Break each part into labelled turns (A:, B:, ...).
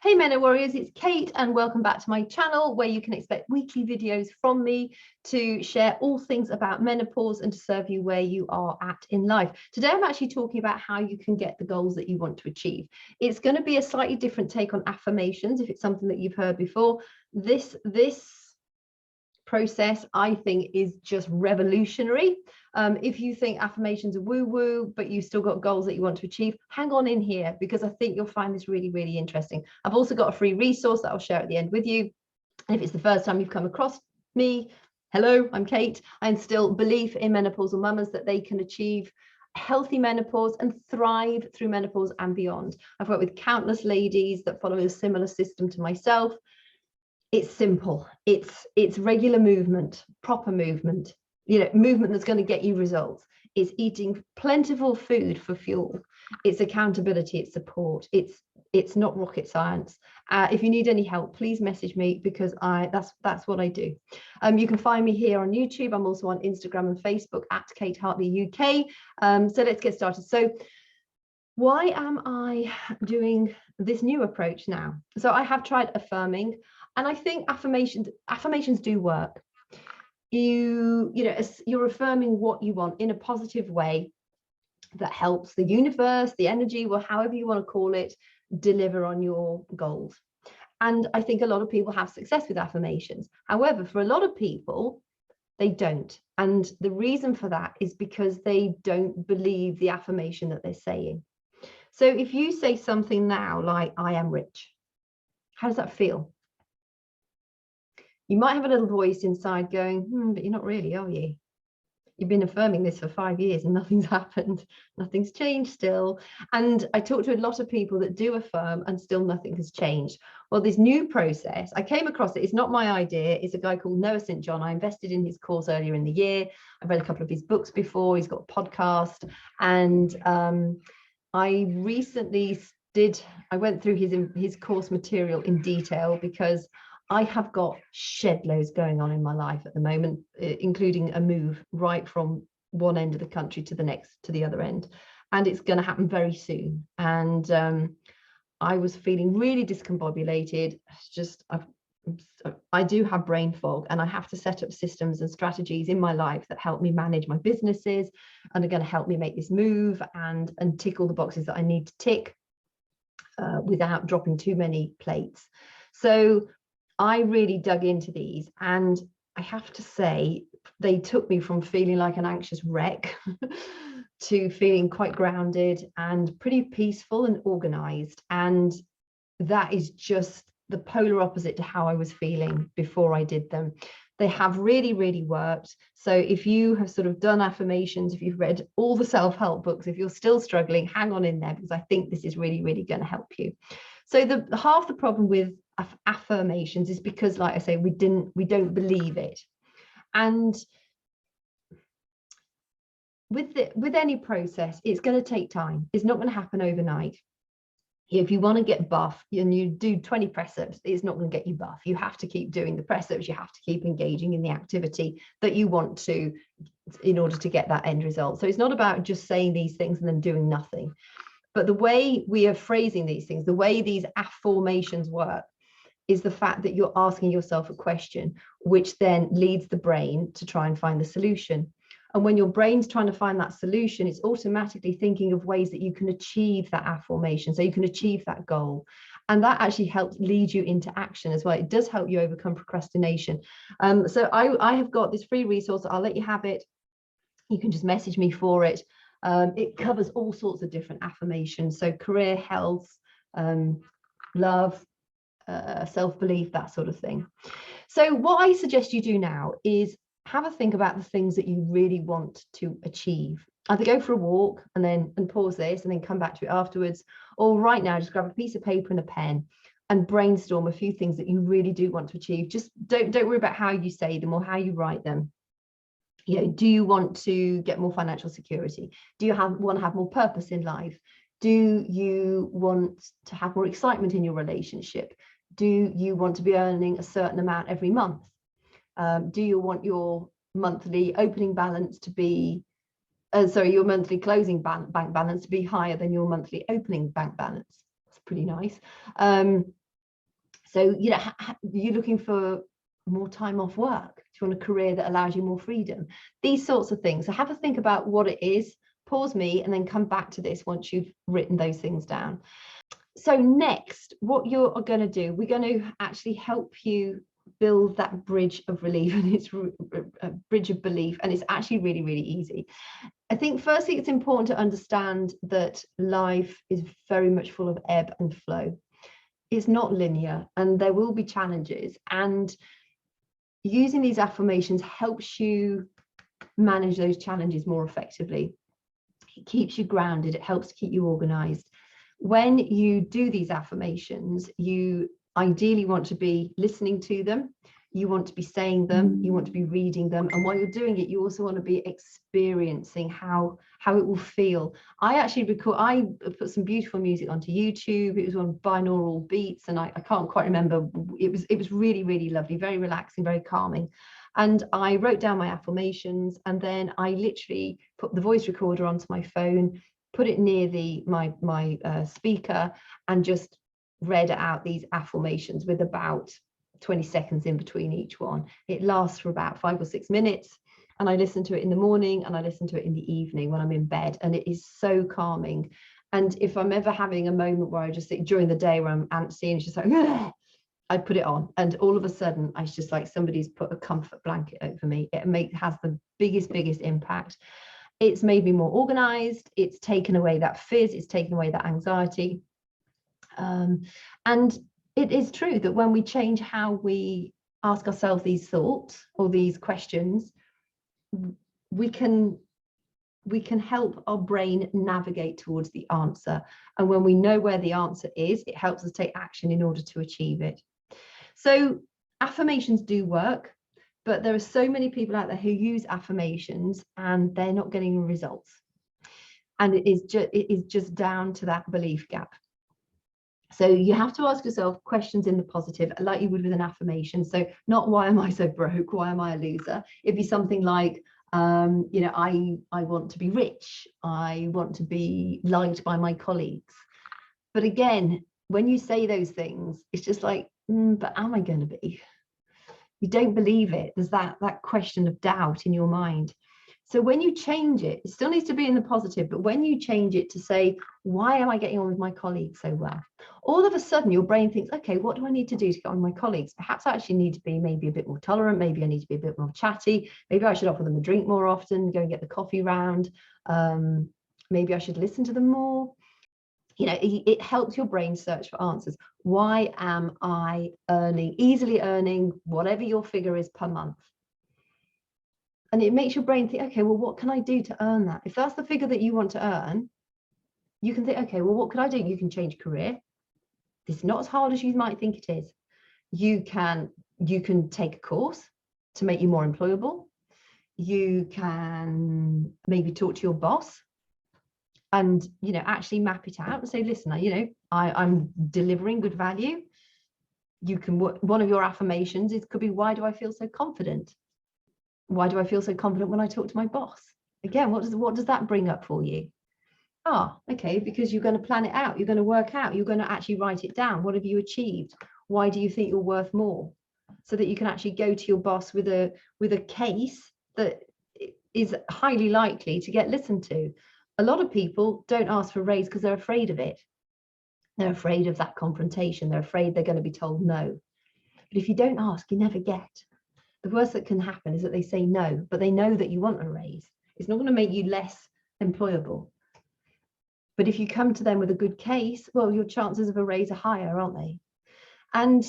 A: Hey Meno Warriors, it's Kate and welcome back to my channel where you can expect weekly videos from me to share all things about menopause and to serve you where you are at in life. Today I'm actually talking about how you can get the goals that you want to achieve. It's going to be a slightly different take on affirmations if it's something that you've heard before. This process I think is just revolutionary. If you think affirmations are woo-woo but you still got goals that you want to achieve, hang on in here because I think you'll find this really, really interesting. I've also got a free resource that I'll share at the end with you. And if it's the first time you've come across me, hello, I'm Kate. I instill belief in menopausal mamas that they can achieve healthy menopause and thrive through menopause and beyond. I've worked with countless ladies that follow a similar system to myself. It's simple. It's regular movement, proper movement, movement that's going to get you results. It's eating plentiful food for fuel. It's accountability, it's support. It's not rocket science. If you need any help, please message me because that's what I do. You can find me here on YouTube. I'm also on Instagram and Facebook at Kate Hartley UK. So let's get started. So why am I doing this new approach now? So I have tried affirming. And I think affirmations do work. You're affirming what you want in a positive way that helps the universe, the energy, or however you want to call it, deliver on your goals. And I think a lot of people have success with affirmations. However, for a lot of people, they don't. And the reason for that is because they don't believe the affirmation that they're saying. So if you say something now like, I am rich, how does that feel? You might have a little voice inside going, but you're not really, are you? You've been affirming this for 5 years and nothing's happened. Nothing's changed still. And I talk to a lot of people that do affirm and still nothing has changed. Well, this new process, I came across it. It's not my idea. It's a guy called Noah St. John. I invested in his course earlier in the year. I've read a couple of his books before. He's got a podcast. And I recently I went through his course material in detail because I have got shed loads going on in my life at the moment, including a move right from one end of the country to the other end. And it's going to happen very soon. And I was feeling really discombobulated. I do have brain fog and I have to set up systems and strategies in my life that help me manage my businesses and are going to help me make this move and tick all the boxes that I need to tick without dropping too many plates. So I really dug into these and I have to say they took me from feeling like an anxious wreck to feeling quite grounded and pretty peaceful and organized. And that is just the polar opposite to how I was feeling before I did them. They have really, really worked. So if you have sort of done affirmations, if you've read all the self-help books, if you're still struggling, hang on in there because I think this is really, really going to help you. So half the problem with affirmations is because, like I say, we don't believe it. And with any process, it's going to take time. It's not going to happen overnight. If you want to get buff and you do 20 press-ups, it's not going to get you buff. You have to keep doing the press-ups. You have to keep engaging in the activity that you want to in order to get that end result. So it's not about just saying these things and then doing nothing. But the way we are phrasing these things, the way these affirmations work, is the fact that you're asking yourself a question, which then leads the brain to try and find the solution. And when your brain's trying to find that solution, it's automatically thinking of ways that you can achieve that affirmation, so you can achieve that goal. And that actually helps lead you into action as well. It does help you overcome procrastination. So I have got this free resource. I'll let you have it. You can just message me for it. It covers all sorts of different affirmations. So career, health, love, self-belief, that sort of thing. So what I suggest you do now is have a think about the things that you really want to achieve. Either go for a walk and pause this and then come back to it afterwards, or right now just grab a piece of paper and a pen and brainstorm a few things that you really do want to achieve. Just don't worry about how you say them or how you write them. Do you want to get more financial security? Do you want to have more purpose in life? Do you want to have more excitement in your relationship? Do you want to be earning a certain amount every month? Do you want your monthly opening balance to be, your monthly closing bank balance to be higher than your monthly opening bank balance? That's pretty nice. So, you know, you're looking for more time off work. Do you want a career that allows you more freedom? These sorts of things. So have a think about what it is, pause me, and then come back to this once you've written those things down. So next, what you're going to do, we're going to actually help you build that bridge of relief, and it's a bridge of belief, and it's actually really, really easy. I think firstly, it's important to understand that life is very much full of ebb and flow. It's not linear, and there will be challenges, and using these affirmations helps you manage those challenges more effectively. It keeps you grounded, it helps keep you organized. When you do these affirmations, you ideally want to be listening to them, you want to be saying them, you want to be reading them, and while you're doing it, you also want to be experiencing how it will feel. I put some beautiful music onto YouTube. It was on binaural beats, and I can't quite remember. It was really, really lovely, very relaxing, very calming. And I wrote down my affirmations, and then I literally put the voice recorder onto my phone, put it near my speaker, and just read out these affirmations with about 20 seconds in between each one. It lasts for about 5 or 6 minutes, and I listen to it in the morning and I listen to it in the evening when I'm in bed, and it is so calming. And if I'm ever having a moment where I just think during the day where I'm antsy and it's just like, ugh, I put it on, and all of a sudden I just like somebody's put a comfort blanket over me. It has the biggest impact. It's made me more organized. It's taken away that fizz. It's taken away that anxiety. And it is true that when we change how we ask ourselves these thoughts or these questions, we can help our brain navigate towards the answer. And when we know where the answer is, it helps us take action in order to achieve it. So affirmations do work, but there are so many people out there who use affirmations and they're not getting results. And it is just down to that belief gap. So you have to ask yourself questions in the positive, like you would with an affirmation. So not why am I so broke? Why am I a loser? It'd be something like, you know, I want to be rich. I want to be liked by my colleagues. But again, when you say those things, it's just like, but am I going to be? You don't believe it. There's that question of doubt in your mind. So when you change it, it still needs to be in the positive, but when you change it to say, why am I getting on with my colleagues so well? All of a sudden your brain thinks, okay, what do I need to do to get on with my colleagues? Perhaps I actually need to be maybe a bit more tolerant. Maybe I need to be a bit more chatty. Maybe I should offer them a drink more often, go and get the coffee round. Maybe I should listen to them more. You know, it helps your brain search for answers. Why am I easily earning whatever your figure is per month? And it makes your brain think, okay, well, what can I do to earn that? If that's the figure that you want to earn, you can think, okay, well, what could I do? You can change career. It's not as hard as you might think it is. You can take a course to make you more employable. You can maybe talk to your boss and, you know, actually map it out and say, listen, you know, I'm delivering good value. You can, one of your affirmations could be, why do I feel so confident? Why do I feel so confident when I talk to my boss? Again, what does that bring up for you? Okay, because you're going to plan it out. You're going to work out. You're going to actually write it down. What have you achieved? Why do you think you're worth more? So that you can actually go to your boss with a case that is highly likely to get listened to. A lot of people don't ask for a raise because they're afraid of it. They're afraid of that confrontation. They're afraid they're going to be told no. But if you don't ask, you never get. The worst that can happen is that they say no, but they know that you want a raise. It's not going to make you less employable. But if you come to them with a good case, well, your chances of a raise are higher, aren't they? And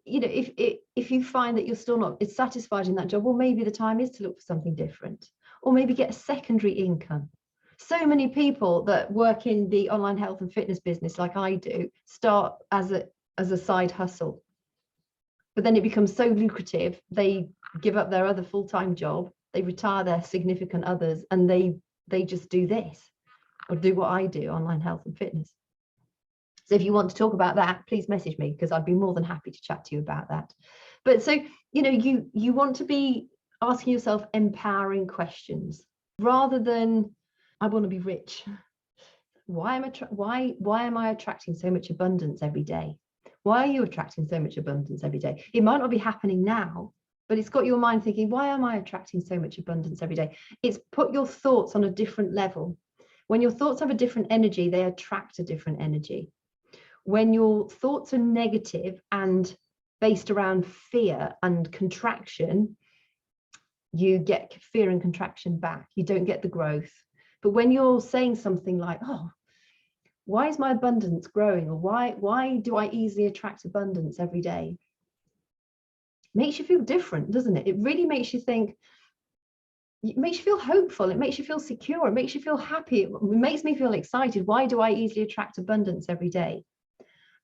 A: you know, if you find that you're still not satisfied in that job, well, maybe the time is to look for something different, or maybe get a secondary income. So many people that work in the online health and fitness business, like I do, start as a side hustle. But then it becomes so lucrative, they give up their other full-time job, they retire their significant others, and they just do this, or do what I do, online health and fitness. So if you want to talk about that, please message me, because I'd be more than happy to chat to you about that. But so, you know, you want to be asking yourself empowering questions rather than, I want to be rich. Why am I attracting so much abundance every day? Why are you attracting so much abundance every day? It might not be happening now, but it's got your mind thinking, why am I attracting so much abundance every day? It's put your thoughts on a different level. When your thoughts have a different energy, they attract a different energy. When your thoughts are negative and based around fear and contraction, you get fear and contraction back. You don't get the growth. But when you're saying something like, oh, why is my abundance growing? Or why do I easily attract abundance every day? It makes you feel different, doesn't it? It really makes you think, it makes you feel hopeful. It makes you feel secure. It makes you feel happy. It makes me feel excited. Why do I easily attract abundance every day?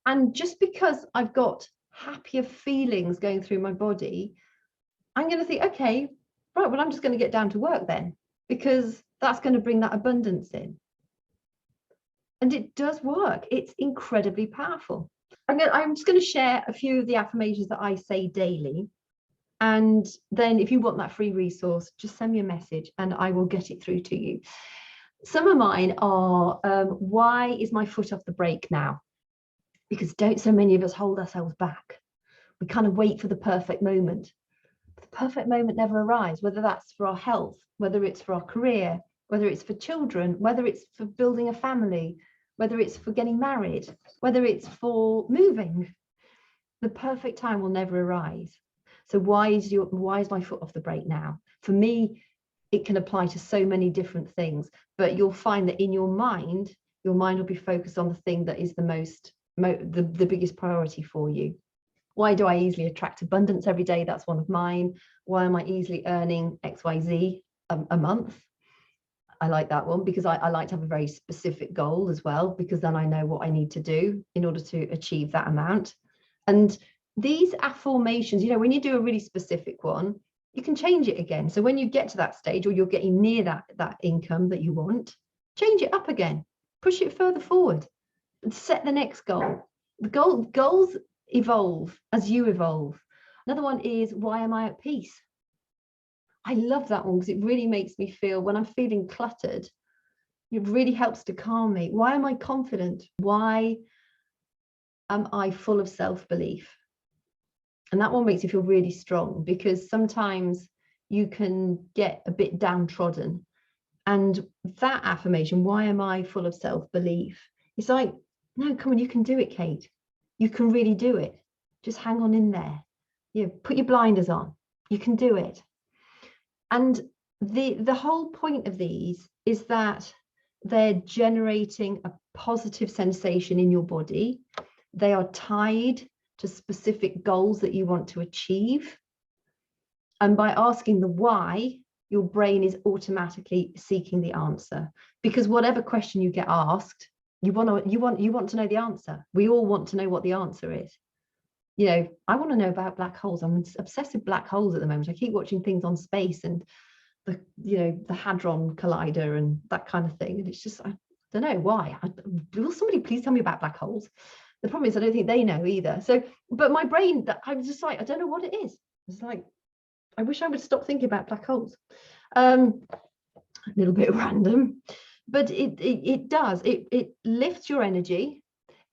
A: And just because I've got happier feelings going through my body, I'm going to think, okay, right, well, I'm just going to get down to work then, because that's going to bring that abundance in. And it does work. It's incredibly powerful. I'm just going to share a few of the affirmations that I say daily. And then if you want that free resource, just send me a message and I will get it through to you. Some of mine are, why is my foot off the brake now? Because don't so many of us hold ourselves back. We kind of wait for the perfect moment. The perfect moment never arrives, whether that's for our health, whether it's for our career, whether it's for children, whether it's for building a family, whether it's for getting married, whether it's for moving. The perfect time will never arise. So why is my foot off the brake now? For me, it can apply to so many different things, but you'll find that in your mind will be focused on the thing that is the biggest priority for you. Why do I easily attract abundance every day? That's one of mine. Why am I easily earning XYZ a month? I like that one because I like to have a very specific goal as well, because then I know what I need to do in order to achieve that amount. And these affirmations, when you do a really specific one, you can change it again. So when you get to that stage, or you're getting near that income that you want, change it up again, push it further forward, and set the next goal. The goals evolve as you evolve. Another one is, why am I at peace? I love that one because it really makes me feel, when I'm feeling cluttered, it really helps to calm me. Why am I confident? Why am I full of self-belief? And that one makes you feel really strong, because sometimes you can get a bit downtrodden. And that affirmation, why am I full of self-belief? It's like, no, come on, you can do it, Kate. You can really do it. Just hang on in there. Put your blinders on. You can do it. And the whole point of these is that they're generating a positive sensation in your body. They are tied to specific goals that you want to achieve. And by asking the why, your brain is automatically seeking the answer, because whatever question you get asked, you want to know the answer. We all want to know what the answer is. I want to know about black holes. I'm obsessed with black holes at the moment. I keep watching things on space and the Hadron Collider and that kind of thing. And it's just, I don't know why. Will somebody please tell me about black holes? The problem is I don't think they know either. So, but my brain, I was just like, I don't know what it is. It's like, I wish I would stop thinking about black holes. A little bit random, but it does. It lifts your energy.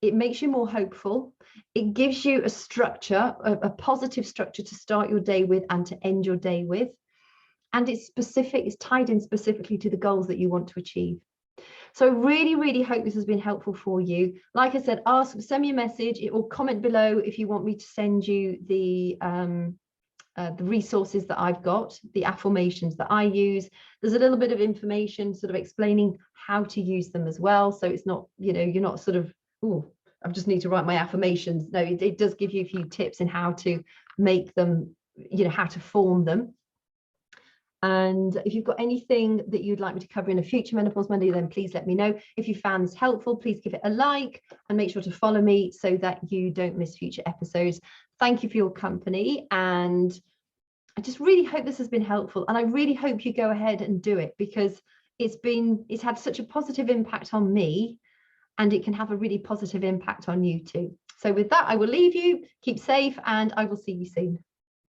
A: It makes you more hopeful. It gives you a structure, a positive structure to start your day with and to end your day with. And it's tied in specifically to the goals that you want to achieve. So really, really hope this has been helpful for you. Like I said, send me a message or comment below if you want me to send you the resources that I've got, the affirmations that I use. There's a little bit of information sort of explaining how to use them as well. So it's not, you're not sort of, oh, I just need to write my affirmations. No, it does give you a few tips in how to make them, how to form them. And if you've got anything that you'd like me to cover in a future Menopause Monday, then please let me know. If you found this helpful, please give it a like and make sure to follow me so that you don't miss future episodes. Thank you for your company. And I just really hope this has been helpful. And I really hope you go ahead and do it, because it's had such a positive impact on me, and it can have a really positive impact on you too. So with that, I will leave you. Keep safe, and I will see you soon.